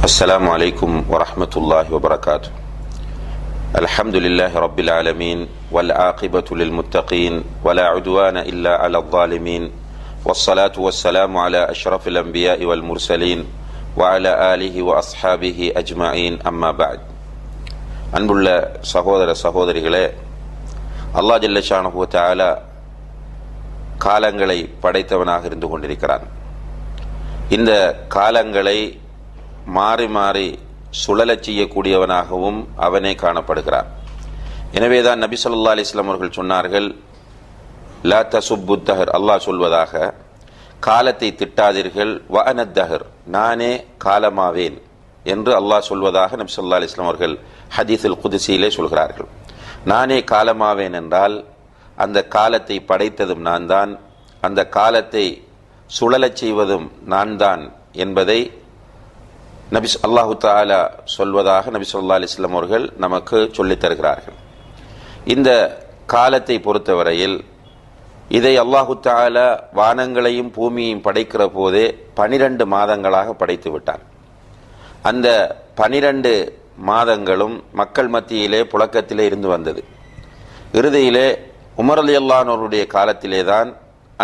السلام عليكم ورحمة الله وبركاته. الحمد لله رب العالمين والعاقبة للمتقين ولا عدوان إلا على الظالمين والصلاة والسلام على أشرف الأنبياء والمرسلين وعلى آله وأصحابه أجمعين أما بعد. அன்புள்ள சகோதர சகோதரிகளே, அல்லாஹ் ஜல்ல ஷானஹு வ தஆலா காலங்களை படைத்தவனாக இருந்து கொண்டிருக்கிறான். இந்த காலங்களை மாறி மாறி சுழலச் செய்யக்கூடியவனாகவும் அவனே காணப்படுகிறான். எனவேதான் நபி ஸல்லல்லாஹு அலைஹி வஸல்லம் அவர்கள் சொன்னார்கள், லா தசுப்பு தஹர், அல்லாஹ் சொல்வதாக, காலத்தை திட்டாதீர்கள், வ அன தஹர், நானே காலமாவேன் என்று அல்லாஹ் சொல்வதாக நபி ஸல்லல்லாஹு அலைஹி வஸல்லம் அவர்கள் ஹதீஸுல் குத்ஸியிலே சொல்கிறார்கள். நானே காலமாவேன் என்றால் அந்த காலத்தை படைத்ததும் நான் தான், அந்த காலத்தை சுழலச் செய்வதும் நான் தான் என்பதை நபி அல்லாஹு தஆலா சொல்வதாக நபி ஸல்லல்லாஹு அலைஹி வஸல்லம் அவர்கள் நமக்கு சொல்லித் தருகிறார்கள். இந்த காலத்தை பொறுத்தவரையில் இதை அல்லாஹு தஆலா வானங்களையும் பூமியையும் படைக்கிற போதே 12 மாதங்களாக படைத்து விட்டான். அந்த 12 மாதங்களும் மக்கள் மத்தியிலே புழக்கத்திலே இருந்து வந்தது. இறுதியிலே உமர் ரலியல்லாஹு அன்ஹுடைய காலத்திலே தான்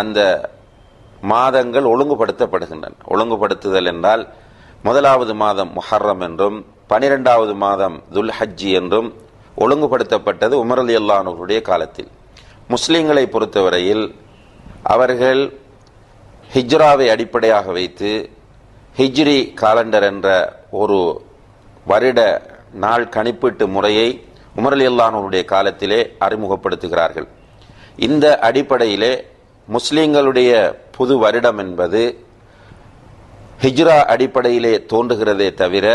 அந்த மாதங்கள் ஒழுங்குபடுத்தப்படுகின்றன. ஒழுங்குபடுத்துதல் என்றால் முதலாவது மாதம் முஹர்ரம் என்றும் 12வது மாதம் துல் ஹஜ்ஜி என்றும் ஒழுங்குபடுத்தப்பட்டது உமர் ரலியல்லாஹு அன்ஹுடைய காலத்தில். முஸ்லிம்களை பொறுத்தவரையில் அவர்கள் ஹிஜ்ராவை அடிப்படையாக வைத்து ஹிஜ்ரி காலண்டர் என்ற ஒரு வருட நாள் கணிப்பீட்டு முறையை உமர் ரலியல்லாஹு அன்ஹுடைய காலத்திலே அறிமுகப்படுத்துகிறார்கள். இந்த அடிப்படையிலே முஸ்லிம்களுடைய புது வருடம் என்பது ஹிஜ்ரா அடிப்படையிலே தோன்றுகிறதே தவிர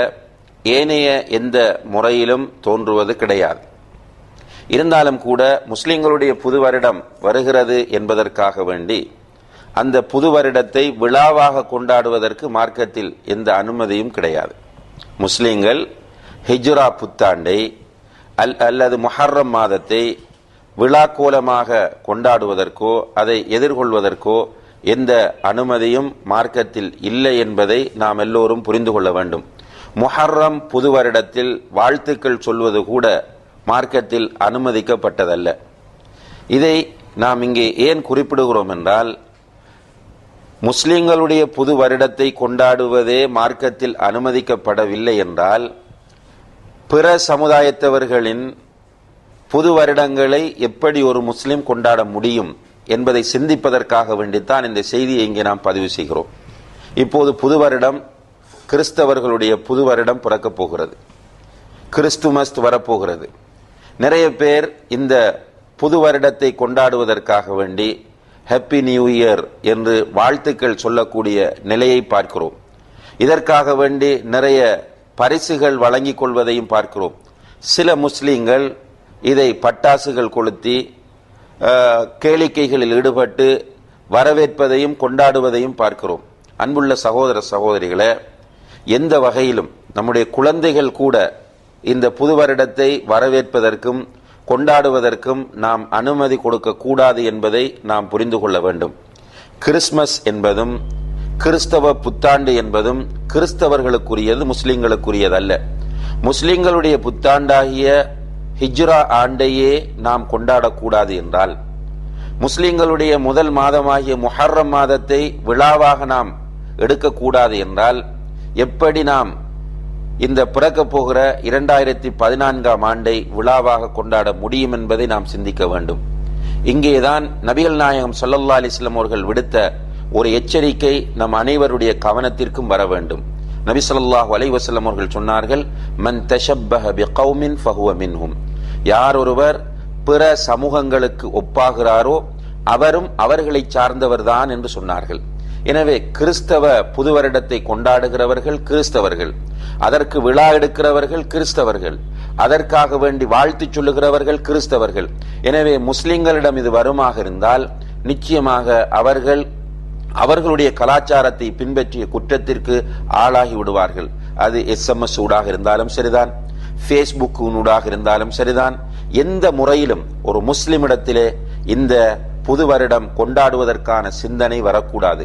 ஏனைய எந்த முறையிலும் தோன்றுவது கிடையாது. இருந்தாலும் கூட முஸ்லிம்களுடைய புது வருடம் வருகிறது என்பதற்காக வேண்டி அந்த புது வருடத்தை விழாவாக கொண்டாடுவதற்கு மார்க்கத்தில் எந்த அனுமதியும் கிடையாது. முஸ்லிம்கள் ஹிஜ்ரா புத்தாண்டை அல்லது முஹர்ரம் மாதத்தை விழாக்கோலமாக கொண்டாடுவதற்கோ அதை எதிர்கொள்வதற்கோ எந்த அனுமதியும் மார்க்கத்தில் இல்லை என்பதை நாம் எல்லோரும் புரிந்து கொள்ள வேண்டும். முஹர்ரம் புது வருடத்தில் வாழ்த்துக்கள் சொல்வது கூட மார்க்கத்தில் அனுமதிக்கப்பட்டதல்ல. இதை நாம் இங்கே ஏன் குறிப்பிடுகிறோம் என்றால், முஸ்லிம்களுடைய புது வருடத்தை கொண்டாடுவதே மார்க்கத்தில் அனுமதிக்கப்படவில்லை என்றால் பிற சமுதாயத்தவர்களின் புது வருடங்களை எப்படி ஒரு முஸ்லிம் கொண்டாட முடியும் என்பதை சிந்திப்பதற்காக வேண்டித்தான் இந்த செய்தியை இங்கே நாம் பதிவு செய்கிறோம். இப்போது புது வருடம், கிறிஸ்தவர்களுடைய புது வருடம் பிறக்கப் போகிறது, கிறிஸ்துமஸ் வரப்போகிறது. நிறைய பேர் இந்த புது வருடத்தை கொண்டாடுவதற்காக வேண்டி ஹாப்பி நியூ இயர் என்று வாழ்த்துக்கள் சொல்லக்கூடிய நிலையை பார்க்கிறோம். இதற்காக வேண்டி நிறைய பரிசுகள் வழங்கிக் கொள்வதையும் பார்க்கிறோம். சில முஸ்லீம்கள் இதை பட்டாசுகள் கொளுத்தி கேளிக்கைகளில் ஈடுபட்டு வரவேற்பதையும் கொண்டாடுவதையும் பார்க்கிறோம். அன்புள்ள சகோதர சகோதரிகளே, எந்த வகையிலும் நம்முடைய குழந்தைகள் கூட இந்த புது வருடத்தை வரவேற்பதற்கும் கொண்டாடுவதற்கும் நாம் அனுமதி கொடுக்க கூடாது என்பதை நாம் புரிந்து கொள்ள வேண்டும். கிறிஸ்மஸ் என்பதும் கிறிஸ்தவ புத்தாண்டு என்பதும் கிறிஸ்தவர்களுக்குரியது, முஸ்லிம்களுக்குரியதல்ல. முஸ்லிம்களுடைய புத்தாண்டாகிய ஹிஜ்ரா ஆண்டையே நாம் கொண்டாடக்கூடாது என்றால், முஸ்லிம்களுடைய முதல் மாதமாகிய முஹர்ரம் மாதத்தை விழாவாக நாம் எடுக்கக்கூடாது என்றால், எப்படி நாம் இந்த பிறக்கப் போகிற 2014ஆம் ஆண்டை விழாவாக கொண்டாட முடியும் என்பதை நாம் சிந்திக்க வேண்டும். இங்கேதான் நபிகள் நாயகம் ஸல்லல்லாஹு அலைஹி வஸல்லம் அவர்கள் விடுத்த ஒரு எச்சரிக்கை நம் அனைவருடைய கவனத்திற்கும் வர வேண்டும். நபி ஸல்லல்லாஹு அலைஹி வஸல்லம் அவர்கள் சொன்னார்கள், மன் தஷப்பஹ பிகௌமின் ஃபஹுவ மின்ஹும், யார் ஒருவர் பிற சமூகங்களுக்கு ஒப்பாகிறாரோ அவரும் அவர்களை சார்ந்தவர்தான் என்று சொன்னார்கள். எனவே கிறிஸ்தவ புது வருடத்தை கொண்டாடுகிறவர்கள் கிறிஸ்தவர்கள், அதற்கு விழா எடுக்கிறவர்கள் கிறிஸ்தவர்கள், அதற்காக வேண்டி வாழ்த்து சொல்லுகிறவர்கள் கிறிஸ்தவர்கள். எனவே முஸ்லிம்களிடம் இது வருமாக இருந்தால் நிச்சயமாக அவர்கள் அவர்களுடைய கலாச்சாரத்தை பின்பற்றிய குற்றத்திற்கு ஆளாகி விடுவார்கள். அது SMS ஊடாக இருந்தாலும் சரிதான், ஃபேஸ்புக் ஊடாக இருந்தாலும் சரிதான், எந்த முறையிலும் ஒரு முஸ்லிமிடத்திலே இந்த புது வருடம் கொண்டாடுவதற்கான சிந்தனை வரக்கூடாது.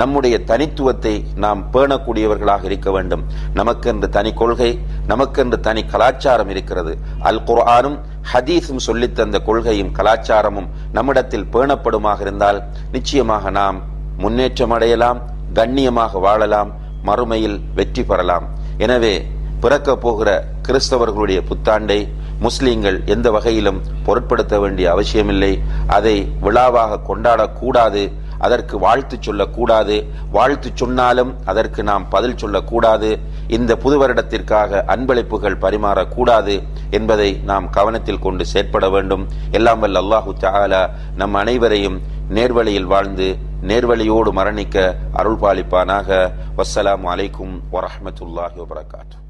நம்முடைய தனித்துவத்தை நாம் பேணக்கூடியவர்களாக இருக்க வேண்டும். நமக்கென்று தனி கொள்கை, நமக்கென்று தனி கலாச்சாரம் இருக்கிறது. அல் குர்ஆனும் ஹதீஸும் சொல்லித்தந்த கொள்கையும் கலாச்சாரமும் நம்மிடத்தில் பேணப்படுமாக இருந்தால் நிச்சயமாக நாம் முன்னேற்றம் அடையலாம், கண்ணியமாக வாழலாம், மறுமையில் வெற்றி பெறலாம். எனவே பிறக்க போகிற கிறிஸ்தவர்களுடைய புத்தாண்டை முஸ்லிம்கள் எந்த வகையிலும் பொருட்படுத்த வேண்டிய அவசியமில்லை. அதை விழாவாக கொண்டாடக்கூடாது, அதற்கு வாழ்த்து சொல்லக்கூடாது. வாழ்த்து சொன்னாலும் அதற்கு நாம் பதில் சொல்லக்கூடாது. இந்த புது வருடத்திற்காக அன்பளிப்புகள் பரிமாறக்கூடாது என்பதை நாம் கவனத்தில் கொண்டு செயற்பட வேண்டும். எல்லாம் வல்ல அல்லாஹு தஆலா நம் அனைவரையும் நேர்வழியில் வாழ்ந்து நேர்வழியோடு மரணிக்க அருள் பாலிப்பானாக. வஸ்ஸலாமு அலைக்கும் வரஹ்மத்துல்லாஹி வபரகாத்துஹு.